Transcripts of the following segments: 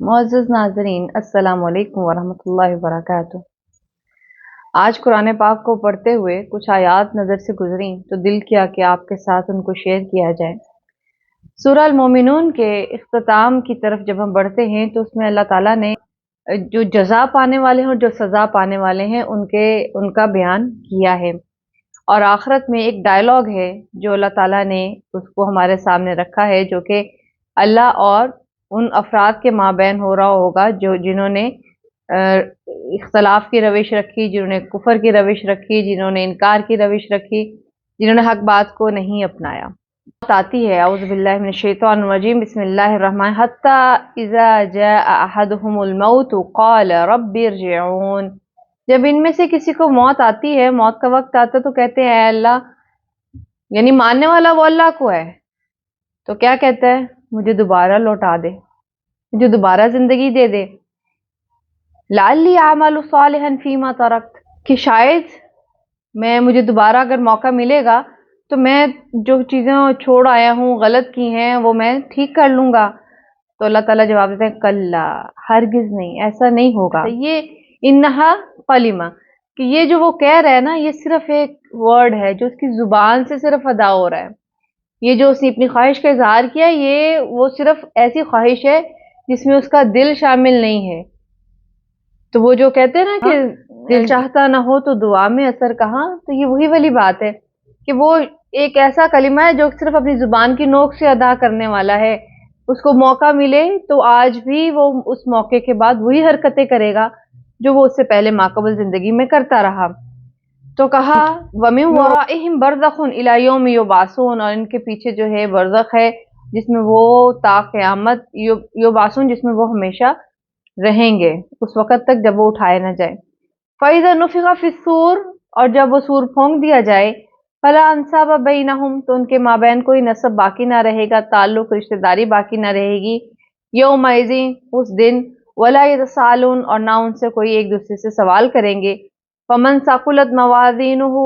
معزز ناظرین، السلام علیکم ورحمۃ اللہ وبرکاتہ۔ آج قرآن پاک کو پڑھتے ہوئے کچھ آیات نظر سے گزریں تو دل کیا کہ آپ کے ساتھ ان کو شیئر کیا جائے۔ سورہ المومنون کے اختتام کی طرف جب ہم بڑھتے ہیں تو اس میں اللہ تعالیٰ نے جو جزا پانے والے ہیں اور جو سزا پانے والے ہیں ان کا بیان کیا ہے، اور آخرت میں ایک ڈائلاگ ہے جو اللہ تعالیٰ نے اس کو ہمارے سامنے رکھا ہے، جو کہ اللہ اور ان افراد کے مابین ہو رہا ہوگا جنہوں نے اختلاف کی روش رکھی، جنہوں نے کفر کی روش رکھی، جنہوں نے انکار کی روش رکھی، جنہوں نے حق بات کو نہیں اپنایا۔ آتی ہے اعوذ باللہ من الشیطان الرجیم، بسم اللہ الرحمن حتی اذا جاء احدهم الموت قال رب ارجعون۔ جب ان میں سے کسی کو موت آتی ہے، موت کا وقت آتا تو کہتے ہیں اے اللہ، یعنی ماننے والا وہ اللہ کو ہے، تو کیا کہتا ہے؟ مجھے دوبارہ لوٹا دے، مجھے دوبارہ زندگی دے دے۔ لعلی اعمل صالحا فیما ترکت، کہ شاید مجھے دوبارہ اگر موقع ملے گا تو میں جو چیزیں چھوڑ آیا ہوں، غلط کی ہیں، وہ میں ٹھیک کر لوں گا۔ تو اللہ تعالیٰ جواب دیتے ہیں کلا، ہرگز نہیں، ایسا نہیں ہوگا۔ یہ انہا کلمہ، کہ یہ جو وہ کہہ رہا ہے نا، یہ صرف ایک ورڈ ہے جو اس کی زبان سے صرف ادا ہو رہا ہے۔ یہ جو اس نے اپنی خواہش کا اظہار کیا، یہ وہ صرف ایسی خواہش ہے جس میں اس کا دل شامل نہیں ہے۔ تو وہ جو کہتے ہیں نا کہ دل چاہتا نہ ہو تو دعا میں اثر کہاں، تو یہ وہی والی بات ہے کہ وہ ایک ایسا کلمہ ہے جو صرف اپنی زبان کی نوک سے ادا کرنے والا ہے۔ اس کو موقع ملے تو آج بھی وہ اس موقع کے بعد وہی حرکتیں کرے گا جو وہ اس سے پہلے ماقبل زندگی میں کرتا رہا۔ تو کہا وَمِن وَرَائِهِمْ بَرْزَخٌ إِلَى يَوْمِ يُبْعَثُونَ، اور ان کے پیچھے جو ہے برزخ ہے جس میں وہ تا قیامت یبعثون، جس میں وہ ہمیشہ رہیں گے اس وقت تک جب وہ اٹھائے نہ جائے۔ فَإِذَا نُفِخَ فِي الصُّورِ، اور جب وہ سور پھونک دیا جائے، فَلَا أَنْسَابَ بَيْنَهُمْ، تو ان کے مابین کوئی نسب باقی نہ رہے گا، تعلق، رشتہ داری باقی نہ رہے گی۔ یومئذ، اس دن، وَلَا يَتَسَاءَلُونَ، اور نہ ان سے کوئی ایک دوسرے سے سوال کریں گے۔ فَمَنْ ثَقُلَتْ مَوَازِينُهُ،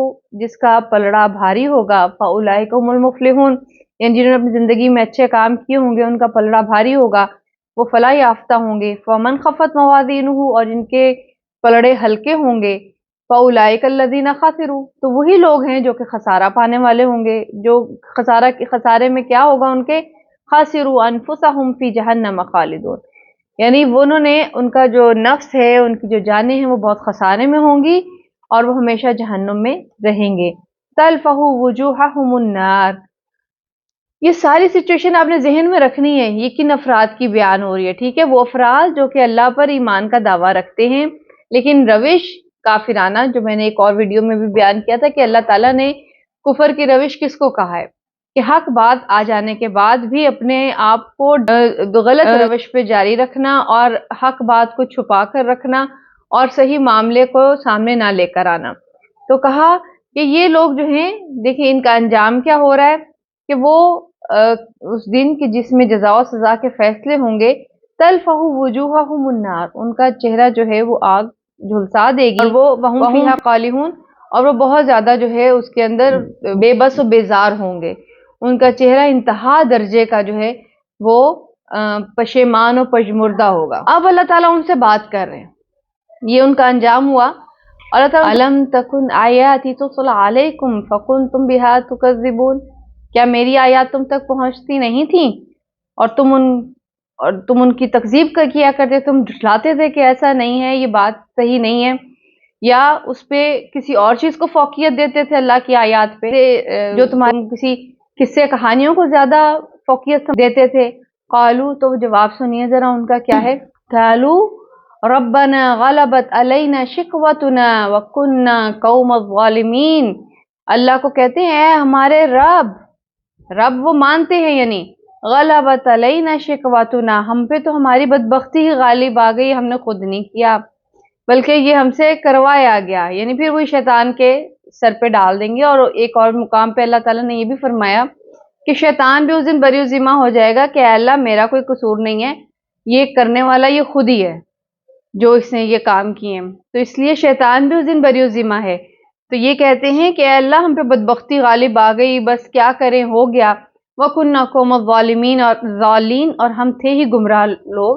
جس کا پلڑا بھاری ہوگا، فَأُولَئِكَ هُمُ الْمُفْلِحُونَ، یعنی جنہوں نے اپنی زندگی میں اچھے کام کیے ہوں گے، ان کا پلڑا بھاری ہوگا، وہ فلاح یافتہ ہوں گے۔ فَمَنْ خَفَّتْ مَوَازِينُهُ، اور جن کے پلڑے ہلکے ہوں گے، فَأُولَئِكَ الَّذِينَ خَسِرُوا، تو وہی لوگ ہیں جو کہ خسارہ پانے والے ہوں گے۔ جو خسارے میں کیا ہوگا ان کے؟ خَسِرُوا أَنفُسَهُمْ فِي جَهَنَّمَ خَالِدُونَ، یعنی انہوں نے، ان کا جو نفس ہے، ان کی جو جانیں ہیں، وہ بہت خسارے میں ہوں گی اور وہ ہمیشہ جہنم میں رہیں گے۔ تَلْفَحُ وُجُوهَهُمُ النَّارُ، یہ ساری سچویشن آپ نے ذہن میں رکھنی ہے۔ یہ کن افراد کی بیان ہو رہی ہے؟ ٹھیک ہے، وہ افراد جو کہ اللہ پر ایمان کا دعویٰ رکھتے ہیں لیکن روش کافرانہ، جو میں نے ایک اور ویڈیو میں بھی بیان کیا تھا کہ اللہ تعالیٰ نے کفر کی روش کس کو کہا ہے، کہ حق بات آ جانے کے بعد بھی اپنے آپ کو غلط روش پہ جاری رکھنا اور حق بات کو چھپا کر رکھنا اور صحیح معاملے کو سامنے نہ لے کر آنا۔ تو کہا کہ یہ لوگ جو ہیں، دیکھیں ان کا انجام کیا ہو رہا ہے کہ وہ اس دن کی جس میں جزا و سزا کے فیصلے ہوں گے، تلفح وجوہہم النار، ان کا چہرہ جو ہے وہ آگ جھلسا دے گی، اور وہ وہم فیہا قالحون، اور وہ بہت زیادہ جو ہے اس کے اندر بے بس و بیزار ہوں گے۔ ان کا چہرہ انتہا درجے کا جو ہے وہ پشیمان و پژمردہ ہوگا۔ اب اللہ تعالیٰ ان سے بات کر رہے ہیں، یہ ان کا انجام ہوا۔ اور اللہ تعالیٰ أَلَمْ تَكُنْ آیَاتِي تُتْلَىٰ عَلَيْكُمْ فَكُنْتُمْ بِهَا تُكَذِّبُونَ، کیا میری آیات تم تک پہنچتی نہیں تھیں اور تم ان کی تکذیب کیا کرتے، تم جھٹلاتے تھے کہ ایسا نہیں ہے، یہ بات صحیح نہیں ہے، یا اس پہ کسی اور چیز کو فوقیت دیتے تھے اللہ کی آیات پہ، جو تمہارے کسی قصے کہانیوں کو زیادہ فوقیت دیتے تھے۔ قالوا، تو جواب سنیے ذرا ان کا کیا ہے۔ قالوا ربنا غلبت علینا شقوتنا وکنا قوم الظالمین، اللہ کو کہتے ہیں اے ہمارے رب وہ مانتے ہیں، یعنی غلبت علینا شقوتنا، ہم پہ تو ہماری بدبختی ہی غالب آ گئی، ہم نے خود نہیں کیا بلکہ یہ ہم سے کروایا گیا، یعنی پھر وہی شیطان کے سر پہ ڈال دیں گے۔ اور ایک اور مقام پہ اللہ تعالیٰ نے یہ بھی فرمایا کہ شیطان بھی اس دن بری ذمہ ہو جائے گا کہ اے اللہ میرا کوئی قصور نہیں ہے، یہ کرنے والا یہ خود ہی ہے جو اس نے یہ کام کیے ہیں، تو اس لیے شیطان بھی اس دن بری ذمہ ہے۔ تو یہ کہتے ہیں کہ اے اللہ ہم پہ بدبختی غالب آ گئی، بس کیا کریں، ہو گیا۔ وَكُنَّا قَوْمَ الظَّالِمِينَ، اور ظالین، اور ہم تھے ہی گمراہ لوگ۔